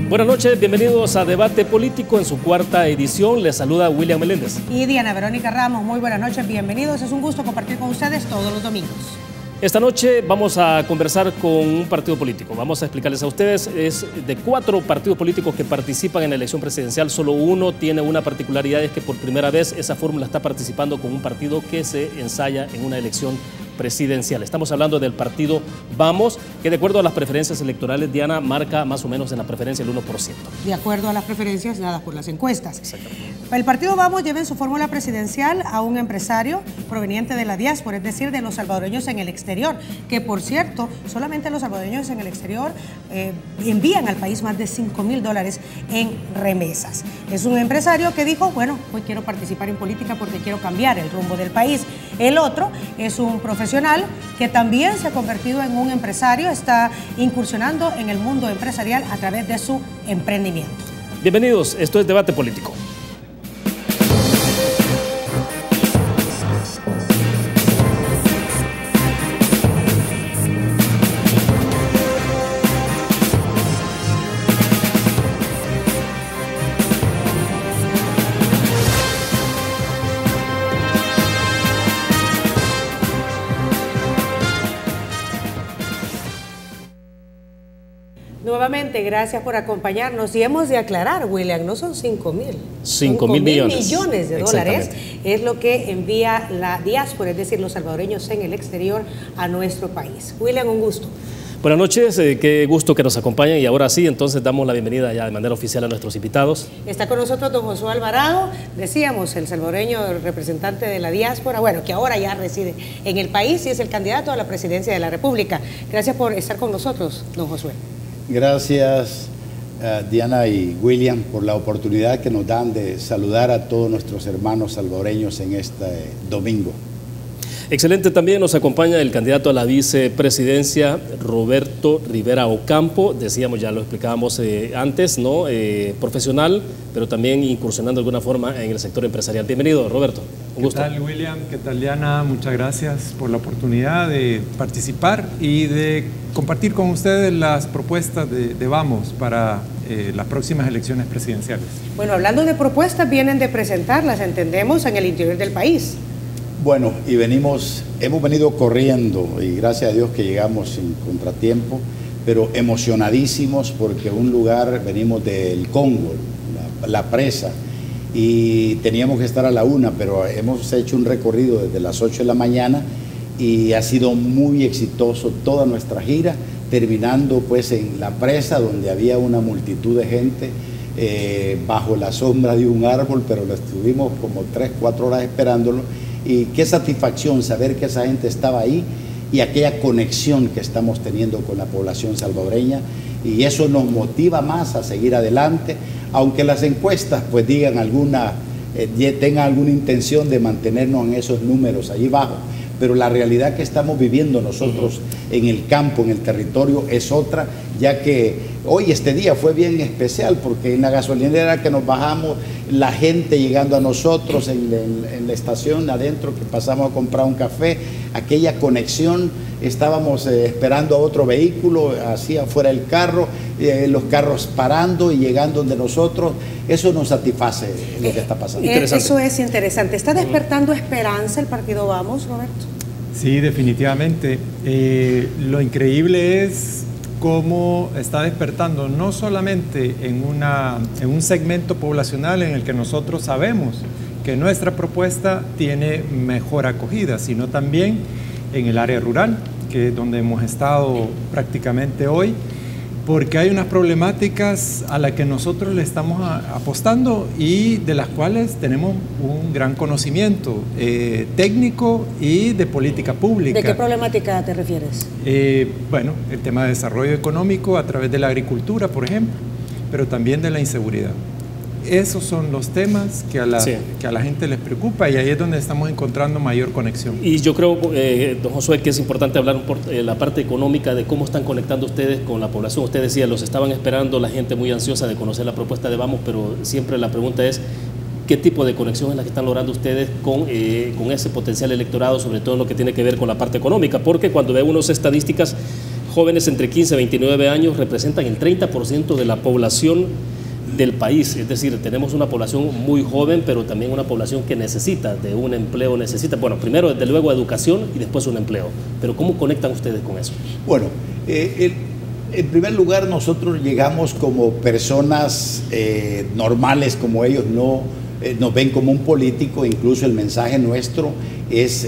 Buenas noches, bienvenidos a Debate Político en su cuarta edición. Les saluda William Meléndez. Y Diana Verónica Ramos, muy buenas noches, bienvenidos. Es un gusto compartir con ustedes todos los domingos. Esta noche vamos a conversar con un partido político. Vamos a explicarles a ustedes, es de 4 partidos políticos que participan en la elección presidencial, solo uno tiene una particularidad, es que por primera vez esa fórmula está participando con un partido que se ensaya en una elección presidencial. Estamos hablando del partido Vamos, que de acuerdo a las preferencias electorales, Diana, marca más o menos en la preferencia el 1%. De acuerdo a las preferencias dadas por las encuestas. Exactamente. El partido Vamos lleva en su fórmula presidencial a un empresario proveniente de la diáspora, es decir, de los salvadoreños en el exterior, que por cierto, solamente los salvadoreños en el exterior envían al país más de $5.000 en remesas. Es un empresario que dijo, bueno, hoy quiero participar en política porque quiero cambiar el rumbo del país. El otro es un profesional que también se ha convertido en un empresario, está incursionando en el mundo empresarial a través de su emprendimiento. Bienvenidos, esto es Debate Político. Nuevamente, gracias por acompañarnos y hemos de aclarar, William, no son 5.000. 5.000 millones de dólares es lo que envía la diáspora, es decir, los salvadoreños en el exterior a nuestro país. William, un gusto. Buenas noches, qué gusto que nos acompañen y ahora sí, entonces damos la bienvenida ya de manera oficial a nuestros invitados. Está con nosotros don Josué Alvarado, decíamos, el salvadoreño representante de la diáspora, bueno, que ahora ya reside en el país y es el candidato a la presidencia de la República. Gracias por estar con nosotros, don Josué. Gracias Diana y William por la oportunidad que nos dan de saludar a todos nuestros hermanos salvadoreños en este domingo. Excelente, también nos acompaña el candidato a la vicepresidencia, Roberto Rivera Ocampo, decíamos, ya lo explicábamos antes, ¿no? Profesional, pero también incursionando de alguna forma en el sector empresarial. Bienvenido, Roberto, un gusto. ¿Qué tal, William? ¿Qué tal, Diana? Muchas gracias por la oportunidad de participar y de compartir con ustedes las propuestas de Vamos para las próximas elecciones presidenciales. Bueno, hablando de propuestas, vienen de presentarlas, entendemos, en el interior del país. Bueno, y hemos venido corriendo y gracias a Dios que llegamos sin contratiempo, pero emocionadísimos porque venimos del Congo, la presa, y teníamos que estar a la 1, pero hemos hecho un recorrido desde las 8 de la mañana y ha sido muy exitoso toda nuestra gira, terminando pues en la presa donde había una multitud de gente bajo la sombra de un árbol, pero lo estuvimos como 3-4 horas esperándolo. Y qué satisfacción saber que esa gente estaba ahí y aquella conexión que estamos teniendo con la población salvadoreña, y eso nos motiva más a seguir adelante, aunque las encuestas pues tengan alguna intención de mantenernos en esos números allí abajo, pero la realidad que estamos viviendo nosotros en el campo, en el territorio, es otra, ya que hoy este día fue bien especial porque en la gasolinera que nos bajamos, la gente llegando a nosotros en la estación adentro que pasamos a comprar un café, aquella conexión, estábamos esperando a otro vehículo así afuera del carro, los carros parando y llegando donde nosotros, eso nos satisface lo que está pasando. Eso es interesante. ¿Está despertando esperanza el partido Vamos, Roberto? Sí, definitivamente. Lo increíble es cómo está despertando, no solamente en un segmento poblacional en el que nosotros sabemos que nuestra propuesta tiene mejor acogida, sino también en el área rural, que es donde hemos estado prácticamente hoy, porque hay unas problemáticas a las que nosotros le estamos apostando y de las cuales tenemos un gran conocimiento técnico y de política pública. ¿De qué problemática te refieres? Bueno, el tema de desarrollo económico a través de la agricultura, por ejemplo, pero también de la inseguridad. Esos son los temas que a la gente les preocupa y ahí es donde estamos encontrando mayor conexión. Y yo creo, don Josué, que es importante hablar por la parte económica de cómo están conectando ustedes con la población. Usted decía, los estaban esperando, la gente muy ansiosa de conocer la propuesta de Vamos, pero siempre la pregunta es, ¿qué tipo de conexión es la que están logrando ustedes con ese potencial electorado, sobre todo en lo que tiene que ver con la parte económica? Porque cuando ve unas estadísticas, jóvenes entre 15 y 29 años representan el 30% de la población del país. Es decir, tenemos una población muy joven, pero también una población que necesita de un empleo, bueno, primero desde luego educación y después un empleo. Pero ¿cómo conectan ustedes con eso? Bueno, en primer lugar, nosotros llegamos como personas normales como ellos, no nos ven como un político. Incluso el mensaje nuestro es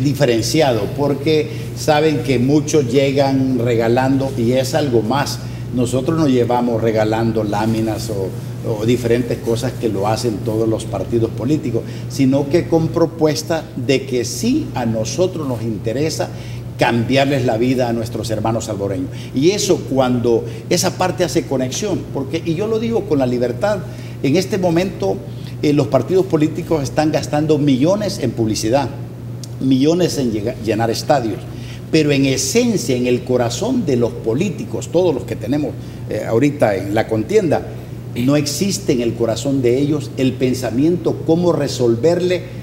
diferenciado, porque saben que muchos llegan regalando, y es algo más. Nosotros no llevamos regalando láminas o diferentes cosas que lo hacen todos los partidos políticos, sino que con propuesta de que sí a nosotros nos interesa cambiarles la vida a nuestros hermanos salvadoreños. Y eso, cuando esa parte hace conexión, porque, y yo lo digo con la libertad, en este momento los partidos políticos están gastando millones en publicidad, millones en llenar estadios, pero en esencia, en el corazón de los políticos, todos los que tenemos ahorita en la contienda, no existe en el corazón de ellos el pensamiento cómo resolverle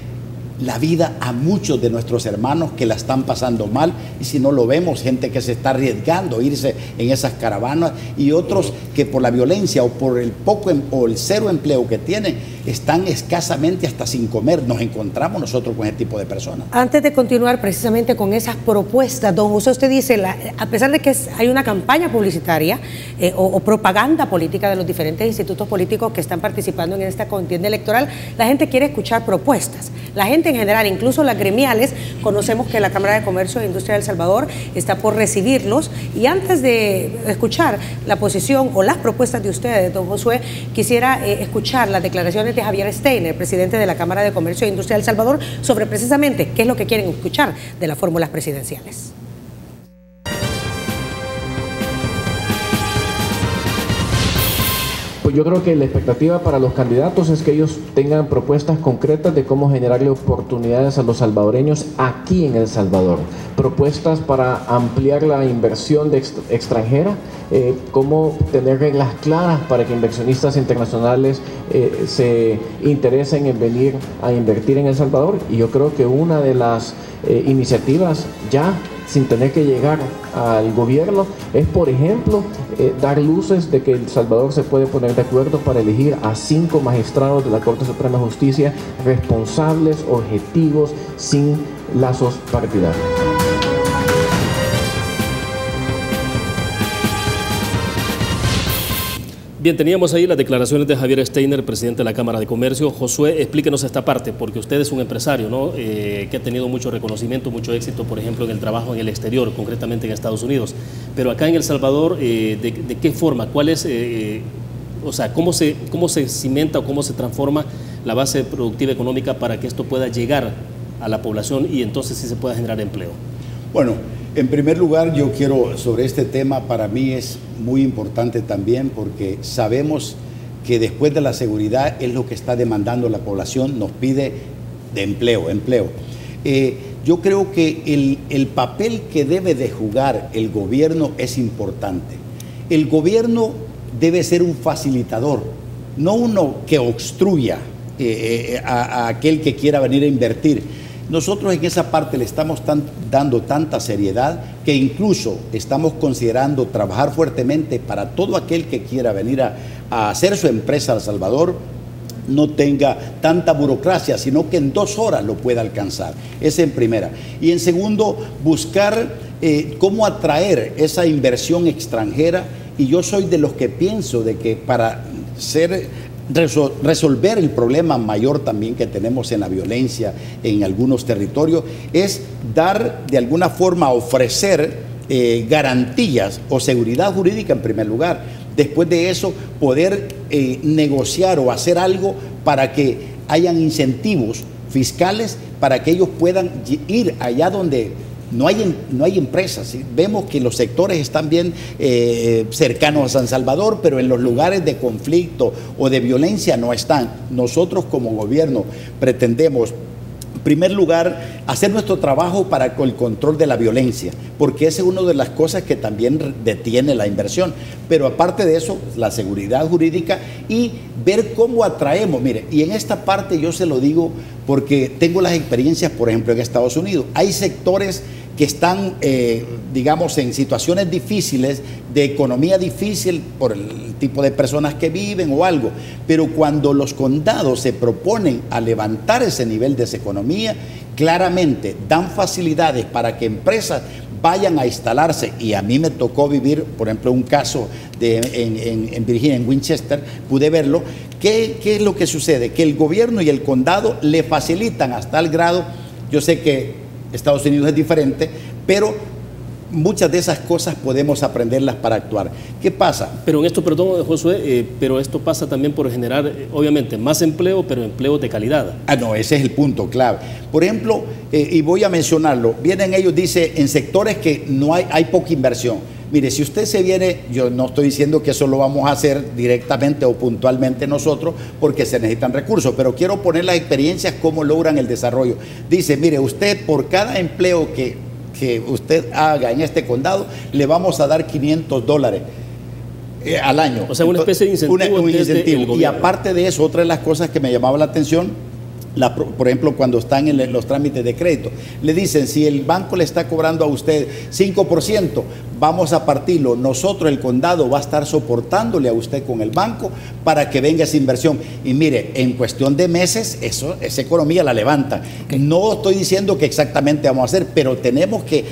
la vida a muchos de nuestros hermanos que la están pasando mal. Y si no lo vemos, gente que se está arriesgando a irse en esas caravanas, y otros que por la violencia o por el poco o el cero empleo que tienen, están escasamente hasta sin comer. Nos encontramos nosotros con ese tipo de personas. Antes de continuar precisamente con esas propuestas, don José, usted dice, a pesar de que hay una campaña publicitaria o propaganda política de los diferentes institutos políticos que están participando en esta contienda electoral, la gente quiere escuchar propuestas. La gente en general, incluso las gremiales, conocemos que la Cámara de Comercio e Industria de El Salvador está por recibirlos. Y antes de escuchar la posición o las propuestas de ustedes, don Josué, quisiera escuchar las declaraciones de Javier Steiner, presidente de la Cámara de Comercio e Industria de El Salvador, sobre precisamente qué es lo que quieren escuchar de las fórmulas presidenciales. Yo creo que la expectativa para los candidatos es que ellos tengan propuestas concretas de cómo generarle oportunidades a los salvadoreños aquí en El Salvador. Propuestas para ampliar la inversión extranjera, cómo tener reglas claras para que inversionistas internacionales se interesen en venir a invertir en El Salvador. Y yo creo que una de las iniciativas ya, sin tener que llegar al gobierno, es, por ejemplo, dar luces de que El Salvador se puede poner de acuerdo para elegir a 5 magistrados de la Corte Suprema de Justicia responsables, objetivos, sin lazos partidarios. Bien, teníamos ahí las declaraciones de Javier Steiner, presidente de la Cámara de Comercio. Josué, explíquenos esta parte, porque usted es un empresario, ¿no? Que ha tenido mucho reconocimiento, mucho éxito, por ejemplo, en el trabajo en el exterior, concretamente en Estados Unidos. Pero acá en El Salvador, ¿de qué forma? ¿Cuál es, o sea, cómo se cimenta o cómo se transforma la base productiva económica para que esto pueda llegar a la población y entonces sí se pueda generar empleo? Bueno, en primer lugar, yo quiero, sobre este tema, para mí es muy importante también, porque sabemos que después de la seguridad es lo que está demandando la población, nos pide de empleo. Yo creo que el papel que debe de jugar el gobierno es importante. El gobierno debe ser un facilitador, no uno que obstruya a aquel que quiera venir a invertir. Nosotros en esa parte le estamos dando tanta seriedad que incluso estamos considerando trabajar fuertemente para todo aquel que quiera venir a hacer su empresa a El Salvador, no tenga tanta burocracia, sino que en 2 horas lo pueda alcanzar. Esa en primera. Y en segundo, buscar cómo atraer esa inversión extranjera. Y yo soy de los que pienso de que para resolver el problema mayor también que tenemos en la violencia en algunos territorios, es dar, de alguna forma, ofrecer garantías o seguridad jurídica en primer lugar. Después de eso, poder negociar o hacer algo para que hayan incentivos fiscales para que ellos puedan ir allá donde no hay empresas. ¿Sí? Vemos que los sectores están bien cercanos a San Salvador, pero en los lugares de conflicto o de violencia no están. Nosotros como gobierno pretendemos, en primer lugar, hacer nuestro trabajo para el control de la violencia, porque esa es una de las cosas que también detiene la inversión. Pero aparte de eso, la seguridad jurídica y ver cómo atraemos. Mire, y en esta parte yo se lo digo porque tengo las experiencias, por ejemplo, en Estados Unidos. Hay sectores que están, digamos, en situaciones difíciles, de economía difícil por el tipo de personas que viven o algo, pero cuando los condados se proponen a levantar ese nivel de esa economía, claramente dan facilidades para que empresas vayan a instalarse. Y a mí me tocó vivir, por ejemplo, un caso en Virginia, en Winchester, pude verlo. ¿Qué es lo que sucede? Que el gobierno y el condado le facilitan hasta el grado, yo sé que Estados Unidos es diferente, pero muchas de esas cosas podemos aprenderlas para actuar. ¿Qué pasa? Pero en esto, perdón, Josué, pero esto pasa también por generar, obviamente, más empleo, pero empleo de calidad. No, ese es el punto clave. Por ejemplo, y voy a mencionarlo, vienen ellos, dice, en sectores que no hay poca inversión. Mire, si usted se viene, yo no estoy diciendo que eso lo vamos a hacer directamente o puntualmente nosotros, porque se necesitan recursos, pero quiero poner las experiencias, cómo logran el desarrollo. Dice, mire, usted por cada empleo que usted haga en este condado, le vamos a dar $500 al año. O sea, una especie de incentivo. Un incentivo. Y aparte de eso, otra de las cosas que me llamaba la atención, por ejemplo, cuando están en los trámites de crédito, le dicen, si el banco le está cobrando a usted 5%, vamos a partirlo. Nosotros, el condado, va a estar soportándole a usted con el banco para que venga esa inversión. Y mire, en cuestión de meses, esa economía la levanta. No estoy diciendo que exactamente vamos a hacer, pero tenemos que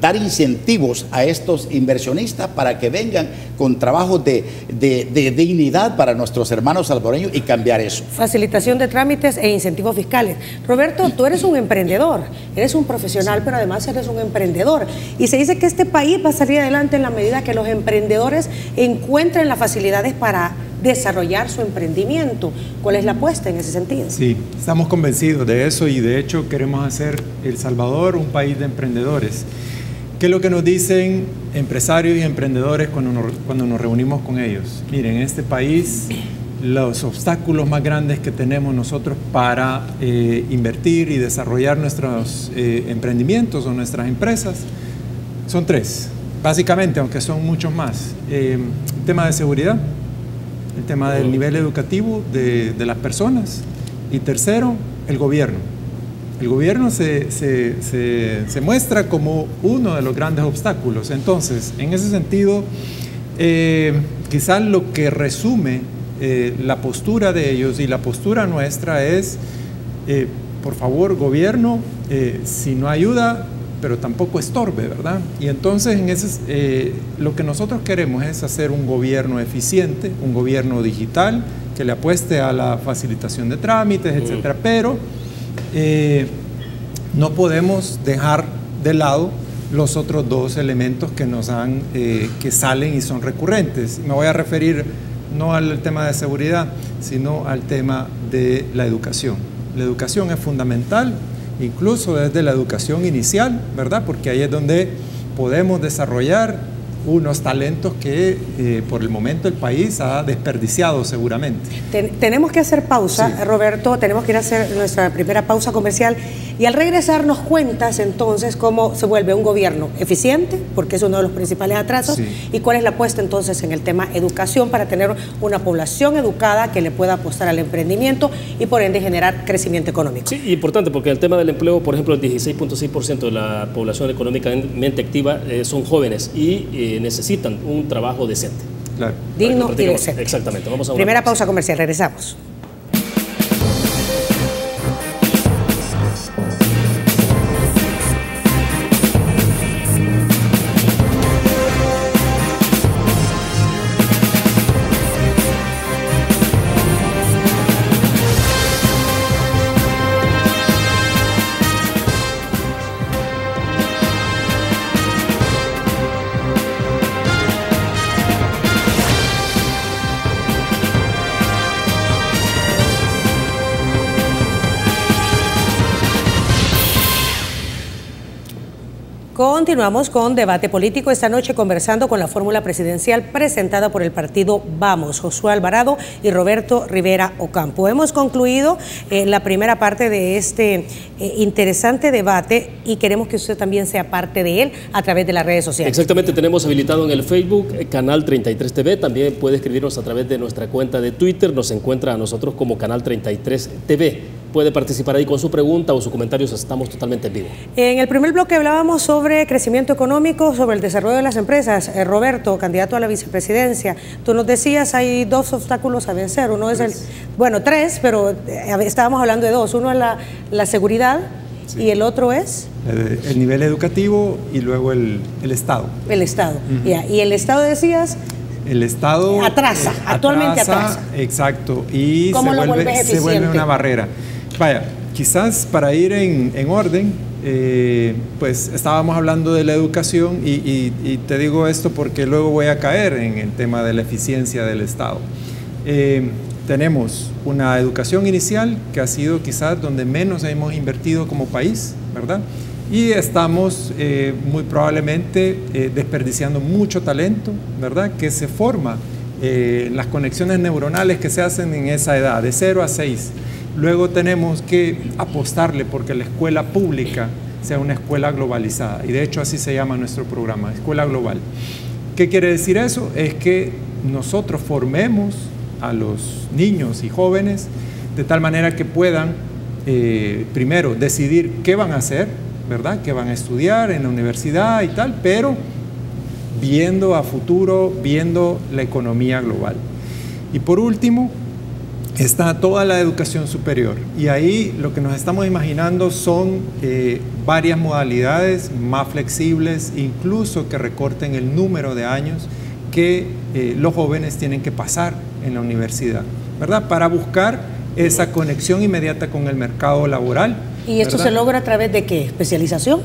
dar incentivos a estos inversionistas para que vengan con trabajos de dignidad para nuestros hermanos salvadoreños y cambiar eso. Facilitación de trámites e incentivos fiscales. Roberto, tú eres un emprendedor, eres un profesional, pero además eres un emprendedor. Y se dice que este país va a salir adelante en la medida que los emprendedores encuentren las facilidades para desarrollar su emprendimiento. ¿Cuál es la apuesta en ese sentido? Sí, estamos convencidos de eso y de hecho queremos hacer El Salvador un país de emprendedores. ¿Qué es lo que nos dicen empresarios y emprendedores cuando nos reunimos con ellos? Miren, en este país los obstáculos más grandes que tenemos nosotros para invertir y desarrollar nuestros emprendimientos o nuestras empresas son tres, básicamente, aunque son muchos más. El tema de seguridad, el tema del nivel educativo de las personas y tercero, el gobierno. El gobierno se muestra como uno de los grandes obstáculos. Entonces, en ese sentido, quizás lo que resume la postura de ellos y la postura nuestra es, por favor, gobierno, si no ayuda, pero tampoco estorbe, ¿verdad? Y entonces lo que nosotros queremos es hacer un gobierno eficiente, un gobierno digital, que le apueste a la facilitación de trámites, etcétera, pero no podemos dejar de lado los otros dos elementos que salen y son recurrentes. Me voy a referir no al tema de seguridad, sino al tema de la educación. La educación es fundamental, incluso desde la educación inicial, ¿verdad? Porque ahí es donde podemos desarrollar unos talentos que por el momento el país ha desperdiciado seguramente. Tenemos que hacer pausa, sí. Roberto, tenemos que ir a hacer nuestra primera pausa comercial y al regresar nos cuentas entonces cómo se vuelve un gobierno eficiente, porque es uno de los principales atrasos, sí. Y cuál es la apuesta entonces en el tema educación para tener una población educada que le pueda apostar al emprendimiento y por ende generar crecimiento económico. Sí, importante porque el tema del empleo, por ejemplo, el 16.6% de la población económicamente activa son jóvenes y necesitan un trabajo decente. Claro. Digno y decente. Exactamente. Vamos a una primera pausa comercial, regresamos. Continuamos con Debate Político, esta noche conversando con la fórmula presidencial presentada por el partido Vamos, Josué Alvarado y Roberto Rivera Ocampo. Hemos concluido la primera parte de este interesante debate y queremos que usted también sea parte de él a través de las redes sociales. Exactamente, tenemos habilitado en el Facebook Canal 33 TV, también puede escribirnos a través de nuestra cuenta de Twitter, nos encuentra a nosotros como Canal 33 TV. puede participar ahí con su pregunta o sus comentarios, estamos totalmente en vivo. En el primer bloque hablábamos sobre crecimiento económico, sobre el desarrollo de las empresas. Roberto, candidato a la vicepresidencia, tú nos decías hay dos obstáculos a vencer. Uno es tres, pero estábamos hablando de dos. Uno es la seguridad, sí, y el otro es... el nivel educativo y luego el Estado. El Estado, y el Estado decías... El Estado actualmente atrasa. Exacto, y se vuelve una barrera. Vaya, quizás para ir en orden, pues estábamos hablando de la educación y te digo esto porque luego voy a caer en el tema de la eficiencia del Estado. Tenemos una educación inicial que ha sido quizás donde menos hemos invertido como país, ¿verdad? Y estamos muy probablemente desperdiciando mucho talento, ¿verdad? Que se forma, las conexiones neuronales que se hacen en esa edad, de 0 a 6. Luego tenemos que apostarle porque la escuela pública sea una escuela globalizada. Y de hecho así se llama nuestro programa, Escuela Global. ¿Qué quiere decir eso? Es que nosotros formemos a los niños y jóvenes de tal manera que puedan, primero, decidir qué van a hacer, ¿verdad? Que van a estudiar en la universidad y tal, pero viendo a futuro, viendo la economía global. Y por último, está toda la educación superior. Y ahí lo que nos estamos imaginando son varias modalidades más flexibles, incluso que recorten el número de años que los jóvenes tienen que pasar en la universidad, ¿verdad? Para buscar esa conexión inmediata con el mercado laboral. ¿Y esto se logra a través de qué? ¿Especialización?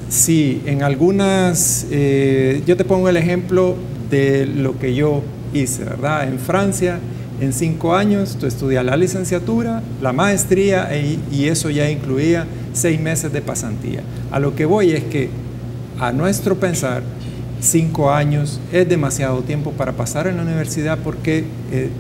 Sí, en algunas, yo te pongo el ejemplo de lo que yo hice, ¿verdad? En Francia, en 5 años, tú estudias la licenciatura, la maestría, y eso ya incluía 6 meses de pasantía. A lo que voy es que, a nuestro pensar, 5 años es demasiado tiempo para pasar en la universidad porque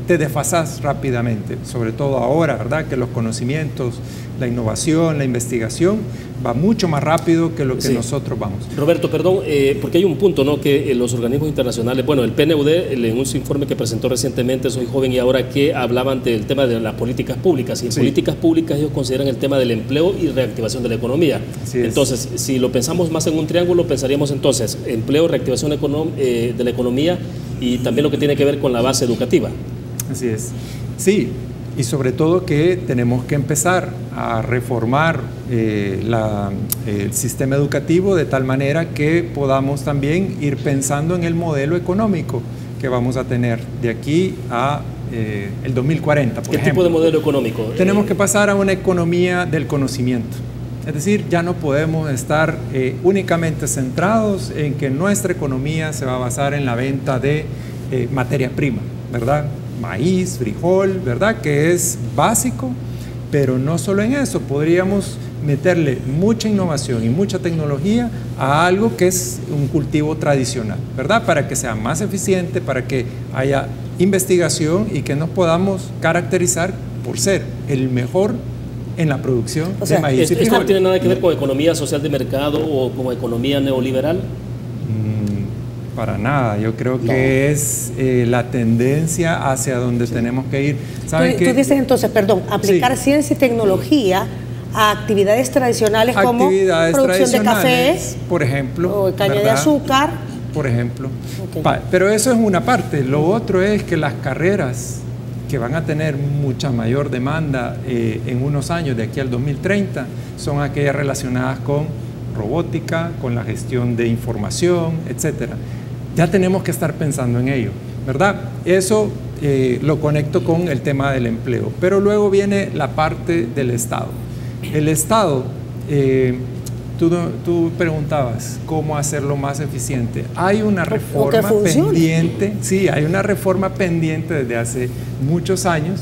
te desfasas rápidamente, sobre todo ahora, ¿verdad? Que los conocimientos, la innovación, la investigación va mucho más rápido que lo que nosotros vamos. Roberto, perdón, porque hay un punto, ¿no? Que los organismos internacionales, bueno, el PNUD, en un informe que presentó recientemente, Soy Joven y Ahora, que hablaban del tema de las políticas públicas, y en políticas públicas ellos consideran el tema del empleo y reactivación de la economía. Entonces, si lo pensamos más en un triángulo, pensaríamos entonces empleo, reactivación de la economía y también lo que tiene que ver con la base educativa. Así es. Sí, y sobre todo que tenemos que empezar a reformar el sistema educativo de tal manera que podamos también ir pensando en el modelo económico que vamos a tener de aquí a el 2040, por ejemplo. ¿Qué tipo de modelo económico? Tenemos que pasar a una economía del conocimiento. Es decir, ya no podemos estar únicamente centrados en que nuestra economía se va a basar en la venta de materia prima, ¿verdad? Maíz, frijol, ¿verdad? Que es básico, pero no solo en eso, podríamos meterle mucha innovación y mucha tecnología a algo que es un cultivo tradicional, ¿verdad? Para que sea más eficiente, para que haya investigación y que nos podamos caracterizar por ser el mejor en la producción de maíz y frijol. ¿Esto no tiene nada que ver con economía social de mercado o con economía neoliberal? Para nada, yo creo que es la tendencia hacia donde tenemos que ir. Tú dices entonces, perdón, aplicar ciencia y tecnología a actividades tradicionales como producción de café, por ejemplo, o caña de azúcar. Por ejemplo. Pero eso es una parte. Lo otro es que las carreras que van a tener mucha mayor demanda en unos años, de aquí al 2030, son aquellas relacionadas con robótica, con la gestión de información, etcétera. Ya tenemos que estar pensando en ello, ¿verdad? Eso lo conecto con el tema del empleo. Pero luego viene la parte del Estado. El Estado, tú preguntabas cómo hacerlo más eficiente. Hay una reforma pendiente, sí, hay una reforma pendiente desde hace muchos años,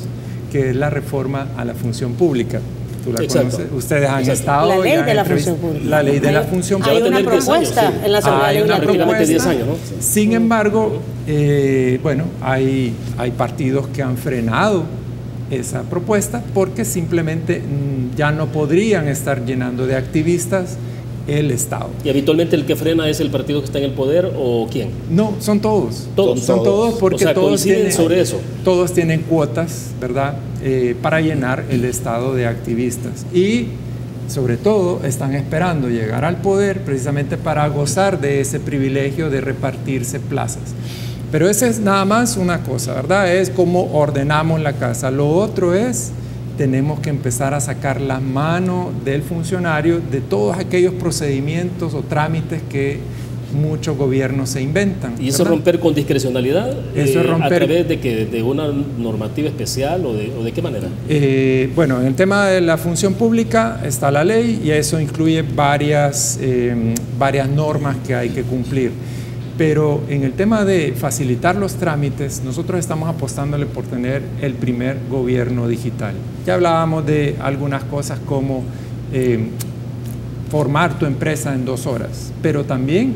que es la reforma a la función pública. Tú la conoces, ustedes han estado... La ley de la función pública. La ley de la función pública. Hay una propuesta en la Asamblea Legislativa. De 10 años, ¿no? Sin embargo, bueno, hay partidos que han frenado esa propuesta porque simplemente ya no podrían estar llenando de activistas el Estado. ¿Y habitualmente el que frena es el partido que está en el poder o quién? No, son todos. Todos. Son todos porque, o sea, todos tienen sobre eso. Todos tienen cuotas, ¿verdad? Para llenar el Estado de activistas. Y sobre todo están esperando llegar al poder precisamente para gozar de ese privilegio de repartirse plazas. Pero esa es nada más una cosa, ¿verdad? Es cómo ordenamos la casa. Lo otro es, tenemos que empezar a sacar la mano del funcionario de todos aquellos procedimientos o trámites que muchos gobiernos se inventan. ¿Y eso es romper con discrecionalidad? Eso es romper... ¿A través de una normativa especial o de qué manera? Bueno, en el tema de la función pública está la ley y eso incluye varias normas que hay que cumplir. Pero en el tema de facilitar los trámites, nosotros estamos apostándole por tener el primer gobierno digital. Ya hablábamos de algunas cosas como formar tu empresa en 2 horas, pero también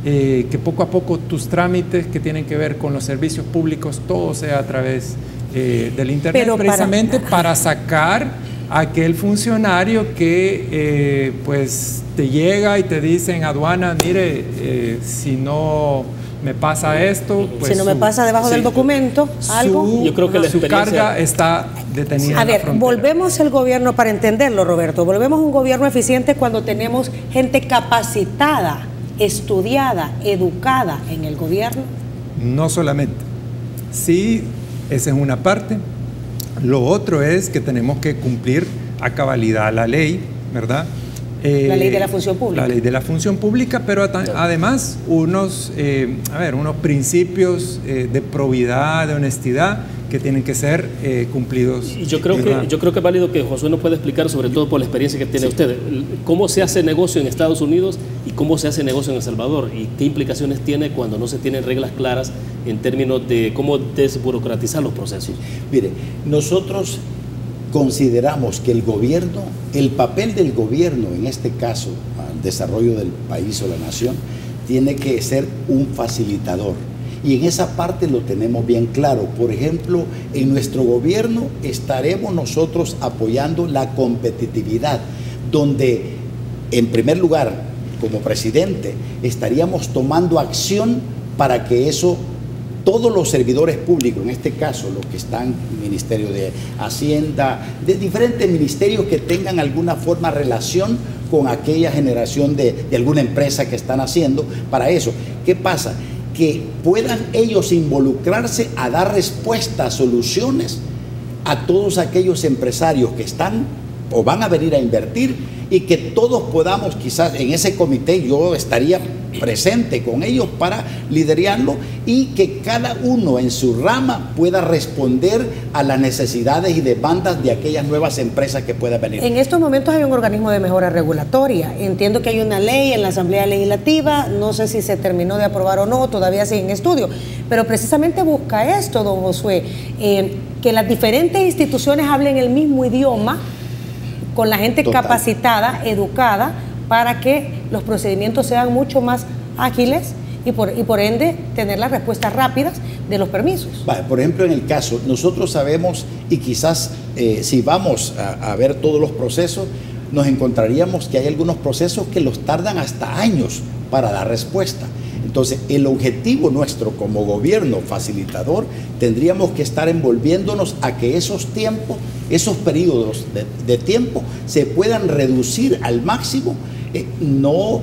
que poco a poco tus trámites que tienen que ver con los servicios públicos, todo sea a través del internet, pero precisamente para sacar a aquel funcionario que pues te llega y te dice en aduana, mire, si no me pasa esto, pues si no me pasa debajo del documento algo, yo creo que su carga está detenida. A ver, volvemos el gobierno, para entenderlo, Roberto, volvemos un gobierno eficiente cuando tenemos gente capacitada, estudiada, educada en el gobierno. No solamente. Sí, esa es una parte. Lo otro es que tenemos que cumplir a cabalidad la ley, ¿verdad? La ley de la función pública. La ley de la función pública, pero además unos principios de probidad, de honestidad, que tienen que ser cumplidos. Y yo creo que es válido que Josué nos pueda explicar, sobre todo por la experiencia que tiene usted, cómo se hace negocio en Estados Unidos y cómo se hace negocio en El Salvador y qué implicaciones tiene cuando no se tienen reglas claras en términos de cómo desburocratizar los procesos. Mire, nosotros consideramos que el gobierno, el papel del gobierno, en este caso, al desarrollo del país o la nación, tiene que ser un facilitador. Y en esa parte lo tenemos bien claro. Por ejemplo, en nuestro gobierno estaremos nosotros apoyando la competitividad, donde, en primer lugar, como presidente, estaríamos tomando acción para que eso, todos los servidores públicos, en este caso los que están en el Ministerio de Hacienda, de diferentes ministerios que tengan alguna forma relación con aquella generación de alguna empresa que están haciendo, para eso. ¿Qué pasa? Que puedan ellos involucrarse a dar respuestas, soluciones a todos aquellos empresarios que están o van a venir a invertir, y que todos podamos, quizás en ese comité yo estaría presente con ellos para liderarlo, y que cada uno en su rama pueda responder a las necesidades y demandas de aquellas nuevas empresas que puedan venir. En estos momentos hay un organismo de mejora regulatoria. Entiendo que hay una ley en la Asamblea Legislativa, no sé si se terminó de aprobar o no, todavía sigue en estudio, pero precisamente busca esto, don Josué, que las diferentes instituciones hablen el mismo idioma, con la gente capacitada, educada, para que los procedimientos sean mucho más ágiles y por ende tener las respuestas rápidas de los permisos. Por ejemplo, en el caso, nosotros sabemos, y quizás si vamos a ver todos los procesos, nos encontraríamos que hay algunos procesos que los tardan hasta años para dar respuesta. Entonces, el objetivo nuestro como gobierno facilitador, tendríamos que estar envolviéndonos a que esos tiempos, esos periodos de tiempo se puedan reducir al máximo, no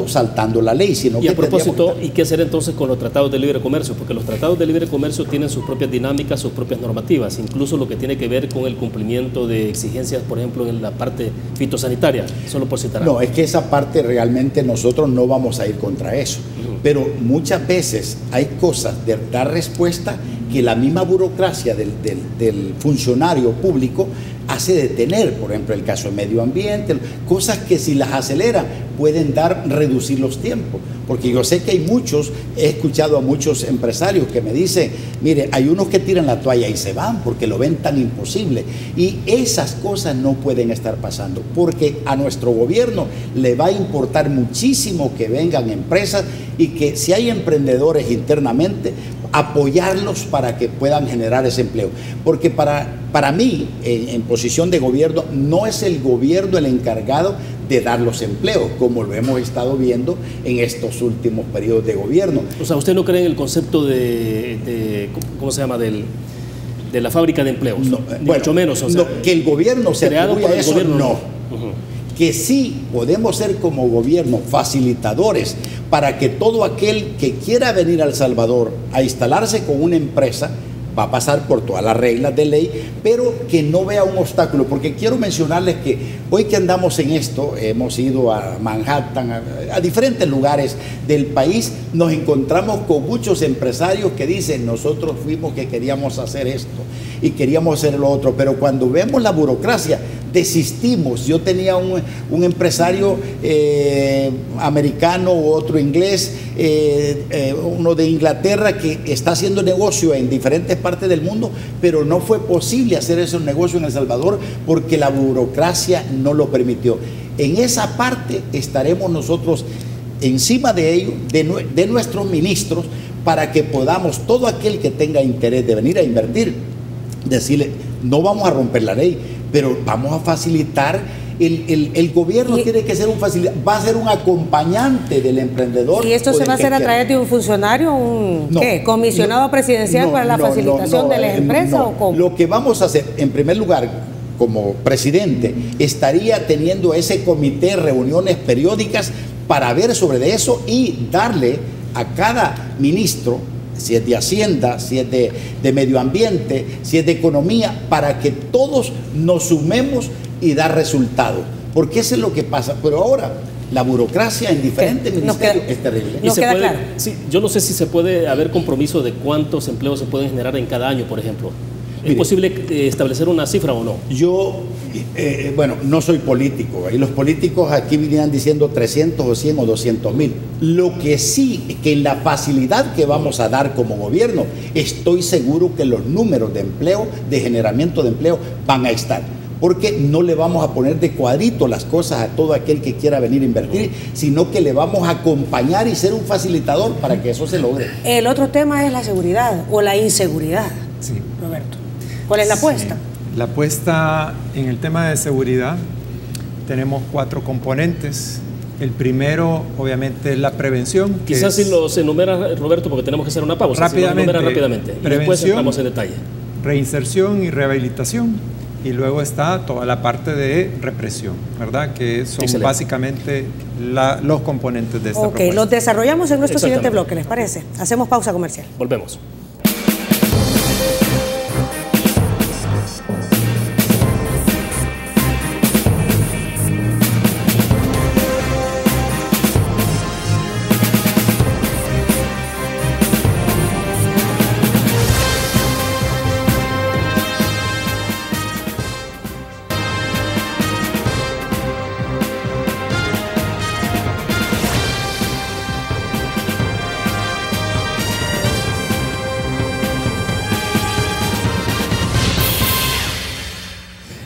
saltando la ley, sino y a propósito, ¿y qué hacer entonces con los tratados de libre comercio? Porque los tratados de libre comercio tienen sus propias dinámicas, sus propias normativas, incluso lo que tiene que ver con el cumplimiento de exigencias, por ejemplo, en la parte fitosanitaria, solo por citar algo. No, es que esa parte realmente nosotros no vamos a ir contra eso, pero muchas veces hay cosas de dar respuesta que la misma burocracia del funcionario público hace detener, por ejemplo, el caso de medio ambiente, cosas que si las aceleran pueden reducir los tiempos, porque yo sé que he escuchado a muchos empresarios que me dicen, mire, hay unos que tiran la toalla y se van porque lo ven tan imposible, y esas cosas no pueden estar pasando, porque a nuestro gobierno le va a importar muchísimo que vengan empresas y que si hay emprendedores internamente, apoyarlos para que puedan generar ese empleo, porque para mí, en posición de gobierno, no es el gobierno el encargado de dar los empleos, como lo hemos estado viendo en estos últimos periodos de gobierno. O sea, ¿usted no cree en el concepto ¿cómo se llama?, de la fábrica de empleos? No, mucho menos, o sea, no, que el gobierno se atribuya a eso, gobierno, no. Uh-huh. Que sí podemos ser como gobierno facilitadores para que todo aquel que quiera venir a El Salvador a instalarse con una empresa va a pasar por todas las reglas de ley, pero que no vea un obstáculo, porque quiero mencionarles que hoy que andamos en esto, hemos ido a Manhattan, a diferentes lugares del país, nos encontramos con muchos empresarios que dicen, nosotros fuimos que queríamos hacer esto y queríamos hacer lo otro, pero cuando vemos la burocracia, desistimos. Yo tenía un empresario americano, otro inglés, uno de Inglaterra que está haciendo negocio en diferentes partes del mundo, pero no fue posible hacer ese negocio en El Salvador porque la burocracia no lo permitió. En esa parte estaremos nosotros encima de ello, de nuestros ministros, para que podamos, todo aquel que tenga interés de venir a invertir, decirle, no vamos a romper la ley, pero vamos a facilitar. El gobierno tiene que ser va a ser un acompañante del emprendedor. ¿Y esto se va a hacer a través de un funcionario, comisionado presidencial para la facilitación de las empresas o cómo? Lo que vamos a hacer, en primer lugar, como presidente, estaría teniendo ese comité, reuniones periódicas para ver sobre eso y darle a cada ministro, si es de Hacienda, si es de Medio Ambiente, si es de Economía, para que todos nos sumemos y dar resultados. Porque eso es lo que pasa. Pero ahora, la burocracia en diferentes ministerios es terrible. ¿Y claro? Sí, yo no sé si se puede haber compromiso de cuántos empleos se pueden generar en cada año, por ejemplo. ¿Es posible establecer una cifra o no? Yo, no soy político, y los políticos aquí venían diciendo 300 o 100 o 200 mil. Lo que sí, que en la facilidad que vamos a dar como gobierno, estoy seguro que los números de empleo, de generamiento de empleo, van a estar. Porque no le vamos a poner de cuadrito las cosas a todo aquel que quiera venir a invertir, sino que le vamos a acompañar y ser un facilitador para que eso se logre. El otro tema es la seguridad o la inseguridad. Sí. Roberto, ¿cuál es la apuesta? Sí. La apuesta en el tema de seguridad, tenemos 4 componentes. El primero, obviamente, es la prevención. Quizás si los enumera, Roberto, porque tenemos que hacer una pausa. Rápidamente. Si rápidamente. Y después entramos en detalle. Reinserción y rehabilitación. Y luego está toda la parte de represión, ¿verdad? Que son básicamente los componentes de esta propuesta. Los desarrollamos en nuestro siguiente bloque, ¿les parece? Hacemos pausa comercial. Volvemos.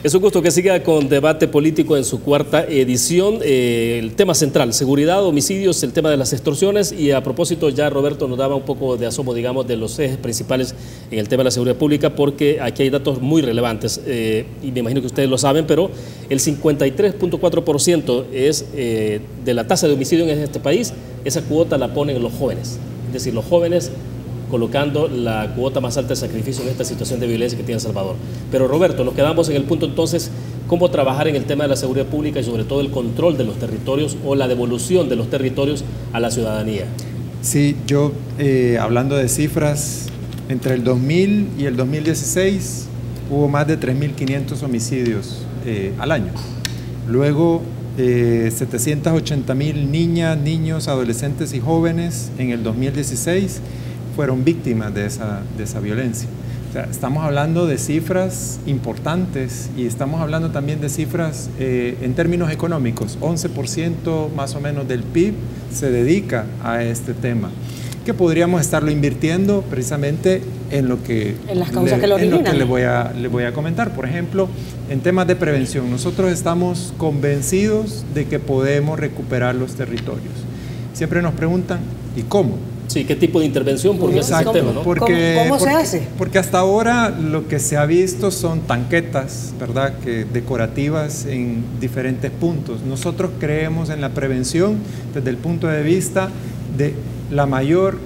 Es un gusto que siga con Debate Político en su 4ª edición. El tema central, seguridad, homicidios, el tema de las extorsiones, y a propósito ya Roberto nos daba un poco de asomo, digamos, de los ejes principales en el tema de la seguridad pública, porque aquí hay datos muy relevantes y me imagino que ustedes lo saben, pero el 53.4% es de la tasa de homicidio en este país, esa cuota la ponen los jóvenes, es decir, los jóvenes colocando la cuota más alta de sacrificio en esta situación de violencia que tiene El Salvador. Pero Roberto, nos quedamos en el punto entonces, cómo trabajar en el tema de la seguridad pública y sobre todo el control de los territorios o la devolución de los territorios a la ciudadanía. Sí, yo hablando de cifras, entre el 2000 y el 2016 hubo más de 3.500 homicidios al año. Luego 780.000 niñas, niños, adolescentes y jóvenes en el 2016 fueron víctimas de esa violencia. O sea, estamos hablando de cifras importantes y estamos hablando también de cifras en términos económicos. 11% más o menos del PIB se dedica a este tema, que podríamos estarlo invirtiendo precisamente en lo que, en las causas que lo originan. En lo que le voy a comentar. Por ejemplo, en temas de prevención, nosotros estamos convencidos de que podemos recuperar los territorios. Siempre nos preguntan, ¿y cómo? Sí, ¿qué tipo de intervención? Porque ese es el tema, ¿no? ¿Cómo se hace? Porque hasta ahora lo que se ha visto son tanquetas, ¿verdad?, que decorativas en diferentes puntos. Nosotros creemos en la prevención desde el punto de vista de la mayor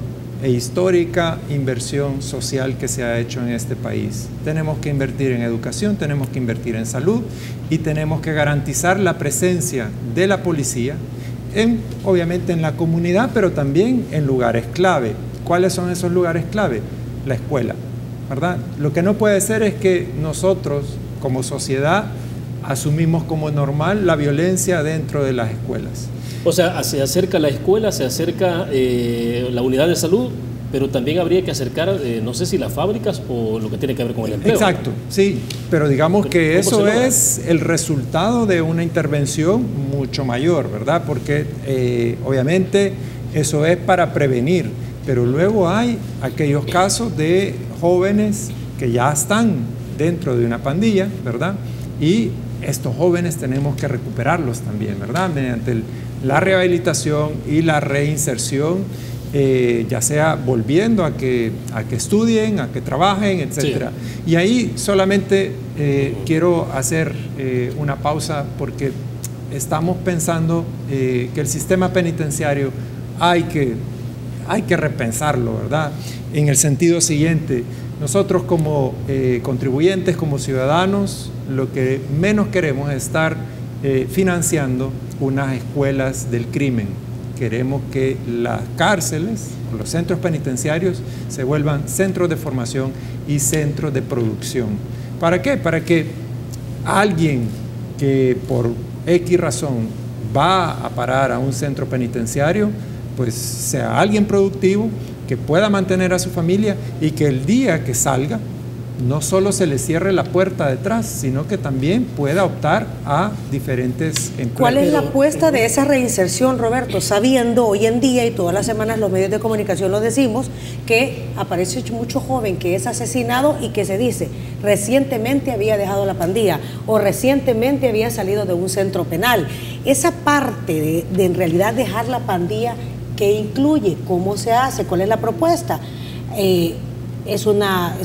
e histórica inversión social que se ha hecho en este país. Tenemos que invertir en educación, tenemos que invertir en salud y tenemos que garantizar la presencia de la policía obviamente en la comunidad, pero también en lugares clave. ¿Cuáles son esos lugares clave? La escuela, ¿verdad? Lo que no puede ser es que nosotros, como sociedad, asumimos como normal la violencia dentro de las escuelas. O sea, se acerca la escuela, se acerca la unidad de salud, pero también habría que acercar, no sé si las fábricas o lo que tiene que ver con el empleo. Exacto, sí, pero digamos que eso es el resultado de una intervención mucho mayor, ¿verdad? Porque obviamente eso es para prevenir, pero luego hay aquellos casos de jóvenes que ya están dentro de una pandilla, ¿verdad? Y estos jóvenes tenemos que recuperarlos también, ¿verdad? Mediante la rehabilitación y la reinserción, ya sea volviendo a que estudien, a que trabajen, etc. Sí. Y ahí solamente quiero hacer una pausa porque estamos pensando que el sistema penitenciario hay que repensarlo, ¿verdad? En el sentido siguiente, nosotros como contribuyentes, como ciudadanos, lo que menos queremos es estar financiando unas escuelas del crimen. Queremos que las cárceles, los centros penitenciarios, se vuelvan centros de formación y centros de producción. ¿Para qué? Para que alguien que por X razón va a parar a un centro penitenciario, pues sea alguien productivo, que pueda mantener a su familia y que el día que salga no solo se le cierre la puerta detrás, sino que también pueda optar a diferentes empleos. ¿Cuál es la apuesta de esa reinserción, Roberto? Sabiendo hoy en día, y todas las semanas los medios de comunicación lo decimos, que aparece mucho joven que es asesinado y que se dice recientemente había dejado la pandilla o recientemente había salido de un centro penal. Esa parte de en realidad dejar la pandilla, ¿qué incluye? ¿Cómo se hace? ¿Cuál es la propuesta? ¿Es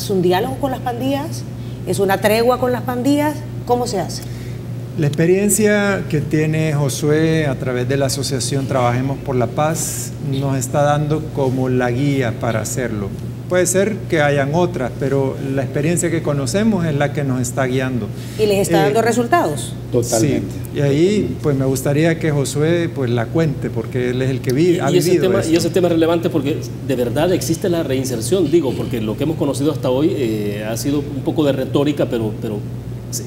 un diálogo con las pandillas? ¿Es una tregua con las pandillas? ¿Cómo se hace? La experiencia que tiene Josué a través de la asociación Trabajemos por la Paz nos está dando como la guía para hacerlo. Puede ser que hayan otras, pero la experiencia que conocemos es la que nos está guiando. ¿Y les está dando resultados? Totalmente. Sí, y ahí pues me gustaría que Josué pues la cuente, porque él es el que ha vivido esto. Y ese tema es relevante porque de verdad existe la reinserción, digo, porque lo que hemos conocido hasta hoy ha sido un poco de retórica, pero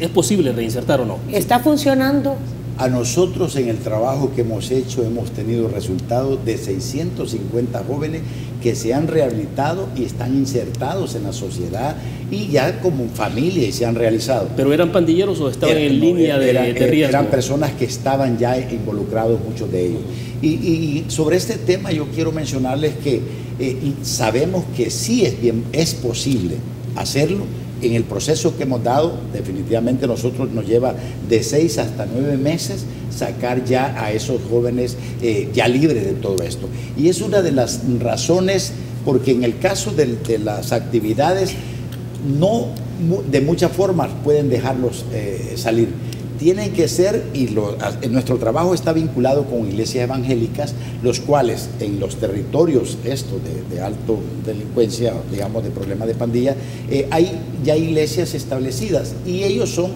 ¿es posible reinsertar o no? ¿Está funcionando? A nosotros en el trabajo que hemos hecho hemos tenido resultados de 650 jóvenes que se han rehabilitado y están insertados en la sociedad y ya como familia y se han realizado. ¿Pero eran pandilleros o estaban en línea de riesgo? Eran personas que estaban ya involucrados, muchos de ellos. Y sobre este tema yo quiero mencionarles que sabemos que sí es posible hacerlo. En el proceso que hemos dado, definitivamente nosotros nos lleva de 6 hasta 9 meses sacar ya a esos jóvenes ya libres de todo esto. Y es una de las razones, porque en el caso de las actividades, no de muchas formas pueden dejarlos salir. Tienen que ser, nuestro trabajo está vinculado con iglesias evangélicas, los cuales en los territorios de alto delincuencia, digamos de problemas de pandilla, hay ya iglesias establecidas y ellos son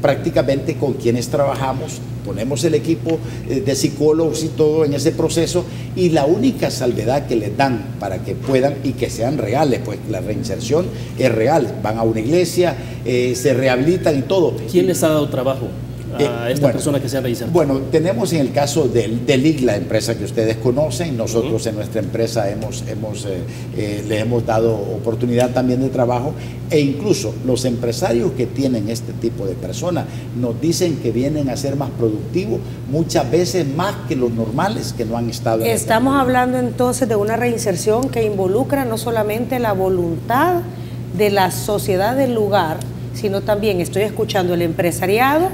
prácticamente con quienes trabajamos, ponemos el equipo de psicólogos y todo en ese proceso, y la única salvedad que les dan para que puedan y que sean reales, pues la reinserción es real, van a una iglesia, se rehabilitan y todo. ¿Quién les ha dado trabajo a estas personas que se han reinsertado? Bueno, tenemos en el caso de LIG, la empresa que ustedes conocen, nosotros en nuestra empresa le hemos dado oportunidad también de trabajo, e incluso los empresarios que tienen este tipo de personas nos dicen que vienen a ser más productivos, muchas veces más que los normales que no han estado. Estamos hablando entonces de una reinserción que involucra no solamente la voluntad de la sociedad del lugar, sino también estoy escuchando el empresariado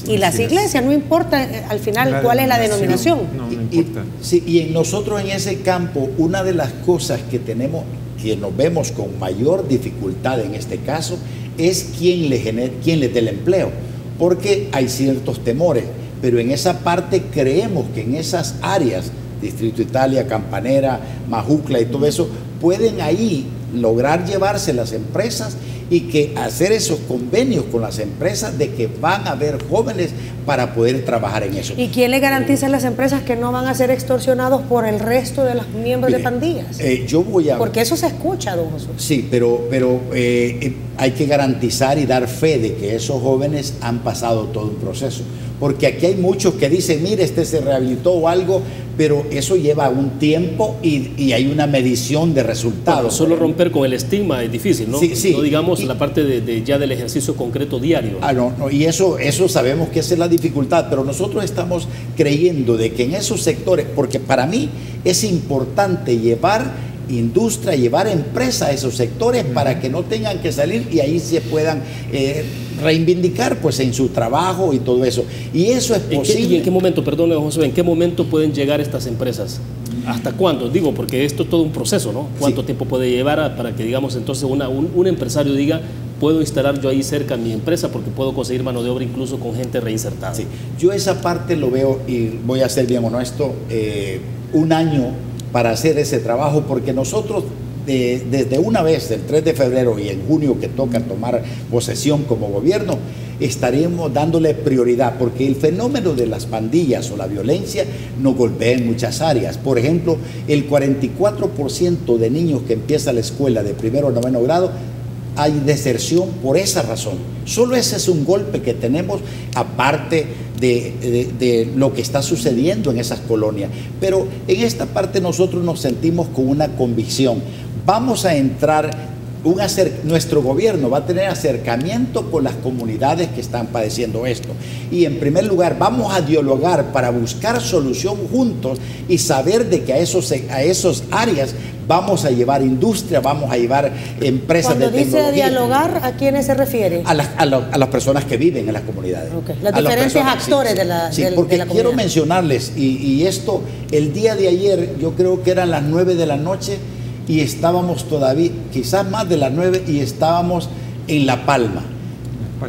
y las iglesias, no importa al final cuál es la denominación. No importa. Y nosotros en ese campo, una de las cosas que tenemos, que nos vemos con mayor dificultad en este caso, es quién les dé el empleo, porque hay ciertos temores, pero en esa parte creemos que en esas áreas, Distrito Italia, Campanera, Majucla y todo eso, pueden ahí lograr llevarse las empresas y que hacer esos convenios con las empresas de que van a haber jóvenes para poder trabajar en eso. ¿Y quién le garantiza a las empresas que no van a ser extorsionados por el resto de los miembros de pandillas? Porque eso se escucha, don Josué. Sí, pero hay que garantizar y dar fe de que esos jóvenes han pasado todo un proceso. Porque aquí hay muchos que dicen, mire, este se rehabilitó o algo, pero eso lleva un tiempo y hay una medición de resultados. Bueno, solo romper con el estigma es difícil, ¿no? Sí. No digamos la parte ya del ejercicio concreto diario. No, y eso sabemos que esa es la dificultad, pero nosotros estamos creyendo de que en esos sectores, porque para mí es importante llevar industria, llevar empresa a esos sectores para que no tengan que salir y ahí se puedan reivindicar pues en su trabajo y todo eso. Y eso es posible. ¿Y en qué momento, perdón, José, en qué momento pueden llegar estas empresas? ¿Hasta cuándo? Digo, porque esto es todo un proceso, ¿no? ¿Cuánto tiempo puede llevar para que, digamos, entonces un empresario diga, puedo instalar yo ahí cerca mi empresa porque puedo conseguir mano de obra incluso con gente reinsertada? Sí, yo esa parte lo veo, y voy a ser bien honesto, un año para hacer ese trabajo, porque nosotros desde una vez, el 3 de febrero y en junio que toca tomar posesión como gobierno, estaremos dándole prioridad, porque el fenómeno de las pandillas o la violencia nos golpea en muchas áreas. Por ejemplo, el 44% de niños que empiezan la escuela de primero a noveno grado, hay deserción por esa razón. Solo ese es un golpe que tenemos, aparte de lo que está sucediendo en esas colonias. Pero en esta parte nosotros nos sentimos con una convicción. Vamos a entrar, nuestro gobierno va a tener acercamiento con las comunidades que están padeciendo esto. Y en primer lugar, vamos a dialogar para buscar solución juntos y saber de que a esos áreas vamos a llevar industria, vamos a llevar empresas de tecnología. Cuando dice dialogar, ¿a quiénes se refiere? A las personas que viven en las comunidades. Okay. Los diferentes actores de la comunidad. Porque quiero mencionarles, y esto, el día de ayer, yo creo que eran las 9 de la noche, y estábamos todavía, quizás más de las 9, y estábamos en La Palma.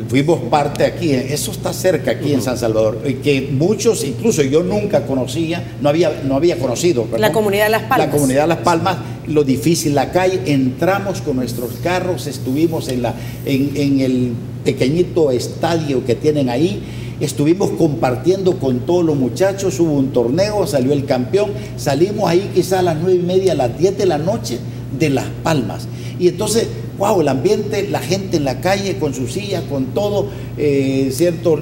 Fuimos parte aquí, eso está cerca aquí en San Salvador, y que muchos, incluso yo nunca conocía, no había conocido. Perdón, la comunidad de Las Palmas. La comunidad de Las Palmas, lo difícil, la calle, entramos con nuestros carros, estuvimos en el pequeñito estadio que tienen ahí, estuvimos compartiendo con todos los muchachos, hubo un torneo, salió el campeón, salimos ahí quizás a las 9:30, a las 10 de la noche de Las Palmas. Y entonces, wow, el ambiente, la gente en la calle con sus sillas, con todo, ¿cierto?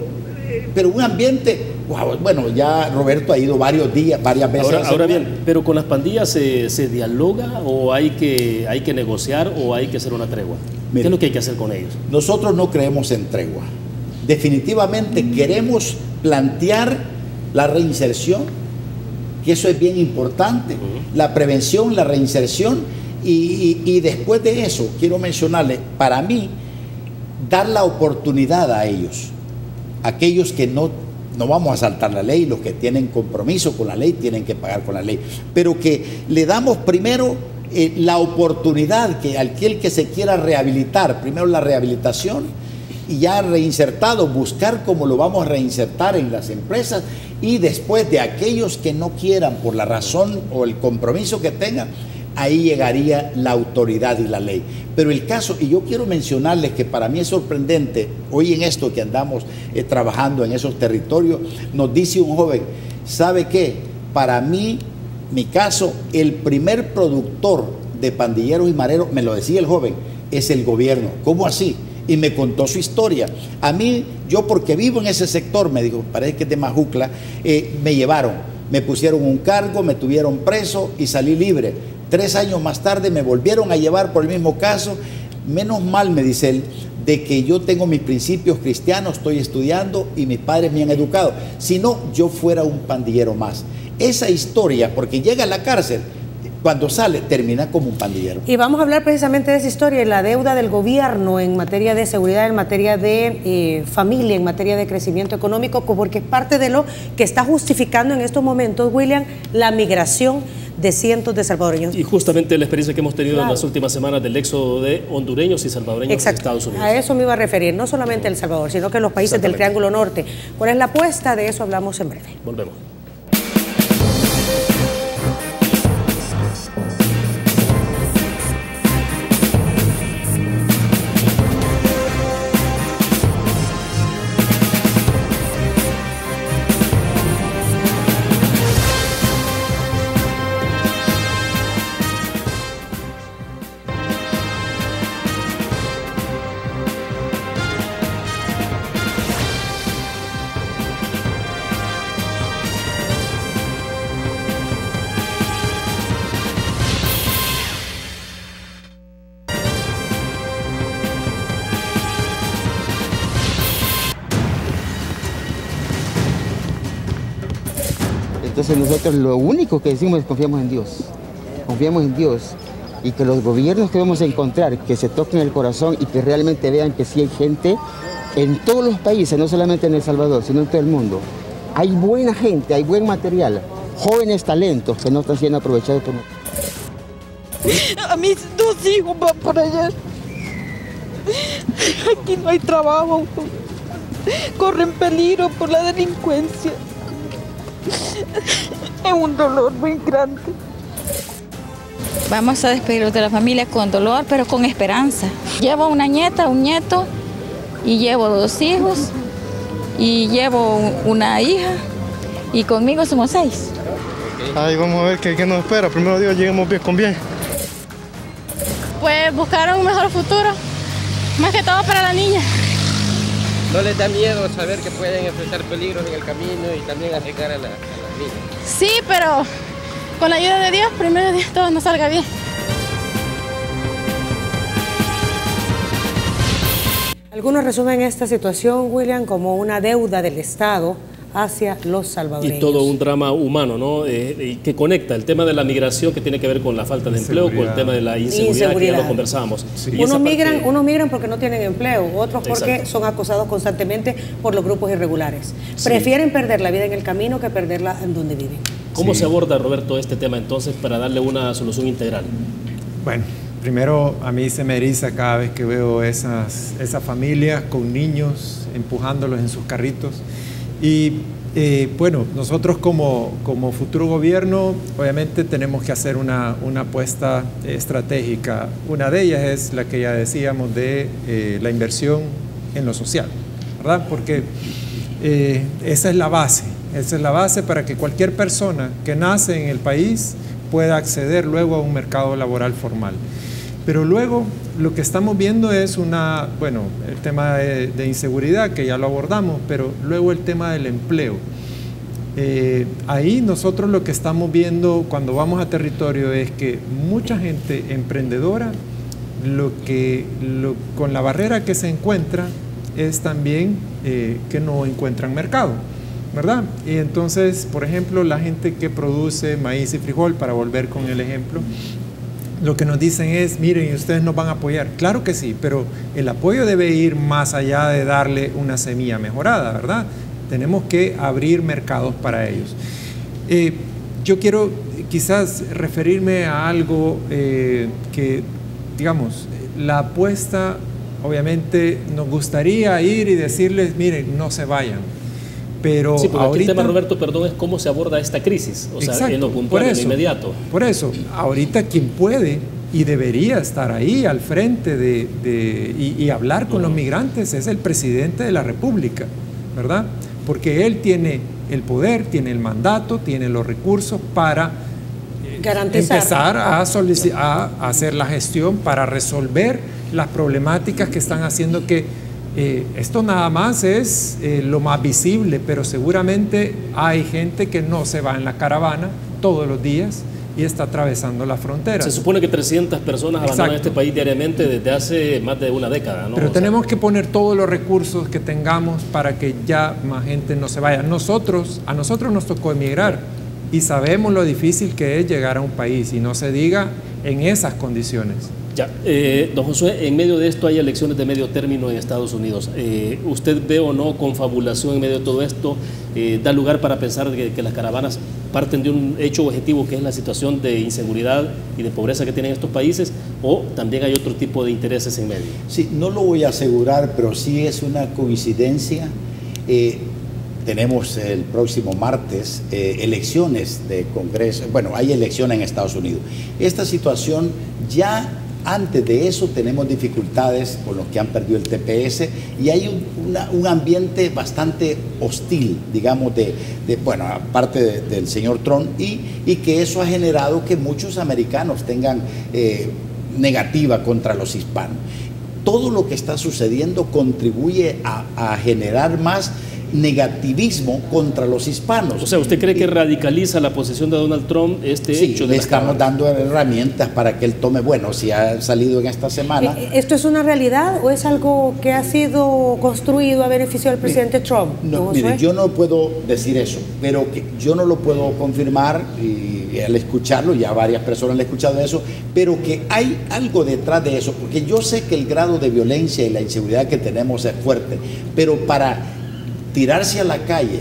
Pero un ambiente, wow, bueno, ya Roberto ha ido varias veces. Ahora bien, pero con las pandillas se dialoga o hay que negociar o hay que hacer una tregua. Mira, ¿qué es lo que hay que hacer con ellos? Nosotros no creemos en tregua. Definitivamente queremos plantear la reinserción, que eso es bien importante, la prevención, la reinserción, y después de eso, quiero mencionarles, para mí, dar la oportunidad a ellos, aquellos que no vamos a saltar la ley, los que tienen compromiso con la ley, tienen que pagar con la ley, pero que le damos primero la oportunidad, que aquel que se quiera rehabilitar, primero la rehabilitación, y ya reinsertado, buscar cómo lo vamos a reinsertar en las empresas, y después de aquellos que no quieran por la razón o el compromiso que tengan, ahí llegaría la autoridad y la ley. Pero el caso, y yo quiero mencionarles que para mí es sorprendente, hoy en esto que andamos trabajando en esos territorios, nos dice un joven, ¿sabe qué? Para mí, mi caso, el primer productor de pandilleros y mareros, me lo decía el joven, es el gobierno. ¿Cómo así? Y me contó su historia. A mí, yo porque vivo en ese sector, me dijo, parece que es de Majucla, me llevaron, me pusieron un cargo, me tuvieron preso y salí libre. 3 años más tarde me volvieron a llevar por el mismo caso. Menos mal, me dice él, de que yo tengo mis principios cristianos, estoy estudiando y mis padres me han educado. Si no, yo fuera un pandillero más. Esa historia, porque llega a la cárcel, cuando sale termina como un pandillero. Y vamos a hablar precisamente de esa historia, la deuda del gobierno en materia de seguridad, en materia de familia, en materia de crecimiento económico, porque es parte de lo que está justificando en estos momentos, William, la migración de cientos de salvadoreños. Y justamente la experiencia que hemos tenido en las últimas semanas del éxodo de hondureños y salvadoreños en Estados Unidos. A eso me iba a referir, no solamente El Salvador, sino que los países del Triángulo Norte. ¿Cuál es la apuesta? De eso hablamos en breve. Volvemos. Entonces nosotros lo único que decimos es confiamos en Dios y que los gobiernos que vamos a encontrar, que se toquen el corazón y que realmente vean que sí hay gente en todos los países, no solamente en El Salvador, sino en todo el mundo. Hay buena gente, hay buen material, jóvenes talentos que no están siendo aprovechados por nosotros. A mis 2 hijos van por allá. Aquí no hay trabajo, corren peligro por la delincuencia. Es un dolor muy grande. Vamos a despedirnos de la familia con dolor, pero con esperanza. Llevo una nieta, un nieto, y llevo 2 hijos, y llevo una hija, y conmigo somos 6. Ahí vamos a ver qué nos espera. Primero Dios, lleguemos bien con bien. Pues buscar un mejor futuro, más que todo para la niña. ¿No les da miedo saber que pueden enfrentar peligros en el camino y también arriesgar a las niñas? Sí, pero con la ayuda de Dios, primero Dios, todo nos salga bien. Algunos resumen esta situación, William, como una deuda del Estado hacia los salvadoreños. Y todo un drama humano, ¿no? Que conecta el tema de la migración, que tiene que ver con la falta de empleo, con el tema de la inseguridad, que ya lo conversábamos. Sí. Unos migran porque no tienen empleo, otros porque son acosados constantemente por los grupos irregulares. Sí. Prefieren perder la vida en el camino que perderla en donde viven. ¿Cómo se aborda, Roberto, este tema entonces para darle una solución integral? Bueno, primero a mí se me eriza cada vez que veo esas familias con niños empujándolos en sus carritos. Y bueno, nosotros como futuro gobierno obviamente tenemos que hacer una apuesta estratégica. Una de ellas es la que ya decíamos de la inversión en lo social, ¿verdad? Porque esa es la base para que cualquier persona que nace en el país pueda acceder luego a un mercado laboral formal. Pero luego lo que estamos viendo es el tema de inseguridad, que ya lo abordamos, pero luego el tema del empleo. Ahí nosotros lo que estamos viendo cuando vamos a territorio es que mucha gente emprendedora, con la barrera que se encuentra es también que no encuentran mercado, ¿verdad? Y entonces, por ejemplo, la gente que produce maíz y frijol, para volver con el ejemplo, lo que nos dicen es, miren, ustedes nos van a apoyar. Claro que sí, pero el apoyo debe ir más allá de darle una semilla mejorada, ¿verdad? Tenemos que abrir mercados para ellos. Yo quiero quizás referirme a algo que, digamos, la apuesta, obviamente nos gustaría ir y decirles, miren, no se vayan. Pero sí, porque ahorita, aquí el tema, Roberto, perdón, es cómo se aborda esta crisis, o sea, en lo puntual, en lo inmediato. Por eso, ahorita quien puede y debería estar ahí al frente y hablar con los migrantes es el presidente de la República, ¿verdad? Porque él tiene el poder, tiene el mandato, tiene los recursos para empezar a hacer la gestión para resolver las problemáticas que están haciendo que esto nada más es lo más visible, pero seguramente hay gente que no se va en la caravana todos los días y está atravesando la frontera. Se supone que 300 personas abandonan este país diariamente desde hace más de una década, ¿no? Pero tenemos que poner todos los recursos que tengamos para que ya más gente no se vaya. A nosotros nos tocó emigrar y sabemos lo difícil que es llegar a un país, y no se diga en esas condiciones. Ya, don Josué, en medio de esto hay elecciones de medio término en Estados Unidos. ¿Usted ve o no confabulación en medio de todo esto? ¿Da lugar para pensar que las caravanas parten de un hecho objetivo que es la situación de inseguridad y de pobreza que tienen estos países, o también hay otro tipo de intereses en medio? Sí, no lo voy a asegurar, pero sí es una coincidencia. Tenemos el próximo martes elecciones de Congreso. Bueno, hay elecciones en Estados Unidos. Esta situación ya... Antes de eso tenemos dificultades con los que han perdido el TPS, y hay un ambiente bastante hostil, digamos, bueno, aparte del señor Trump, y que eso ha generado que muchos americanos tengan negativa contra los hispanos. Todo lo que está sucediendo contribuye a generar más negativismo contra los hispanos. O sea, ¿usted cree que radicaliza la posición de Donald Trump este hecho? Le estamos dando herramientas para que él tome, bueno, si ha salido en esta semana. ¿Esto es una realidad o es algo que ha sido construido a beneficio del presidente Trump? No, mire, yo no puedo decir eso, pero que yo no lo puedo confirmar, y al escucharlo, ya varias personas han escuchado eso, pero que hay algo detrás de eso, porque yo sé que el grado de violencia y la inseguridad que tenemos es fuerte, pero para tirarse a la calle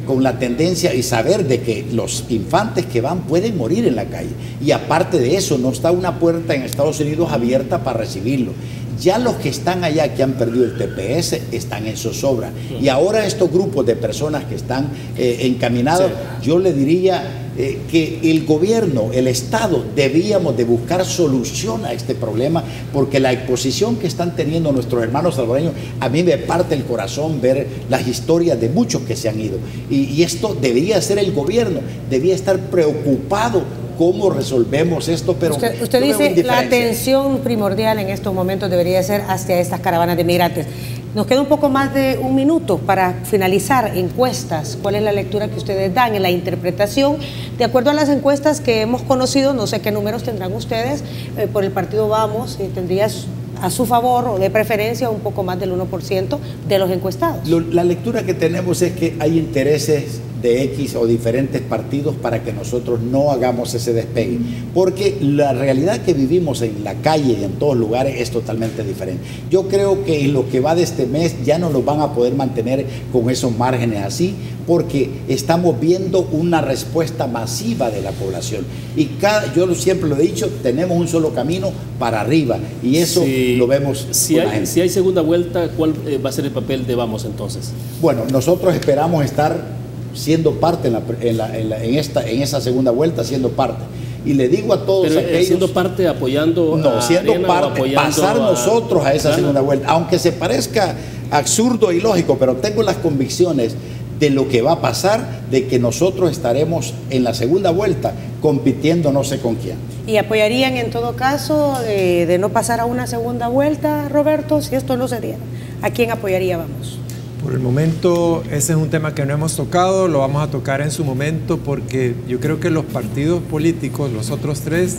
con la tendencia y saber de que los infantes que van pueden morir en la calle, y aparte de eso no está una puerta en Estados Unidos abierta para recibirlo. Ya los que están allá, que han perdido el TPS, están en zozobra, y ahora estos grupos de personas que están encaminados, yo le diría que el gobierno, el Estado, debíamos de buscar solución a este problema, porque la exposición que están teniendo nuestros hermanos salvadoreños, a mí me parte el corazón ver las historias de muchos que se han ido, y esto debería ser el gobierno, debía estar preocupado cómo resolvemos esto, pero usted dice la atención primordial en estos momentos debería ser hacia estas caravanas de migrantes. Nos queda un poco más de un minuto para finalizar. Encuestas, ¿cuál es la lectura que ustedes dan en la interpretación? De acuerdo a las encuestas que hemos conocido, no sé qué números tendrán ustedes, por el partido Vamos, tendrías a su favor o de preferencia un poco más del 1% de los encuestados. La lectura que tenemos es que hay intereses de X o diferentes partidos para que nosotros no hagamos ese despegue, porque la realidad que vivimos en la calle y en todos lugares es totalmente diferente. Yo creo que en lo que va de este mes ya no nos van a poder mantener con esos márgenes así, porque estamos viendo una respuesta masiva de la población, y yo siempre lo he dicho, tenemos un solo camino para arriba, y eso lo vemos. Si hay segunda vuelta, ¿cuál va a ser el papel de Vamos entonces? Bueno, nosotros esperamos estar siendo parte en esa segunda vuelta, siendo parte. Y le digo a todos aquellos... ¿Siendo parte apoyando No, siendo parte, pasar nosotros a esa segunda vuelta. Aunque se parezca absurdo y lógico, pero tengo las convicciones de lo que va a pasar, de que nosotros estaremos en la segunda vuelta compitiendo no sé con quién. ¿Y apoyarían en todo caso de no pasar a una segunda vuelta, Roberto, si esto no se diera? ¿A quién apoyaría Vamos? Por el momento ese es un tema que no hemos tocado, lo vamos a tocar en su momento, porque yo creo que los partidos políticos, los otros tres,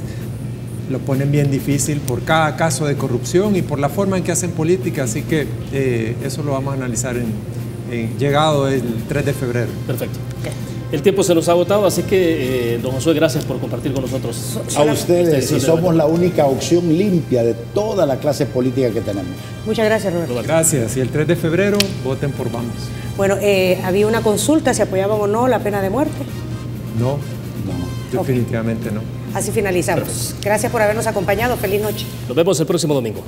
lo ponen bien difícil por cada caso de corrupción y por la forma en que hacen política, así que eso lo vamos a analizar llegado el 3 de febrero. Perfecto. El tiempo se nos ha agotado, así que, don Josué, gracias por compartir con nosotros. A ustedes, y somos la única opción limpia de toda la clase política que tenemos. Muchas gracias, Roberto. Gracias, y el 3 de febrero voten por Vamos. Bueno, había una consulta, si apoyaban o no la pena de muerte. No, definitivamente no. Así finalizamos. Gracias por habernos acompañado, feliz noche. Nos vemos el próximo domingo.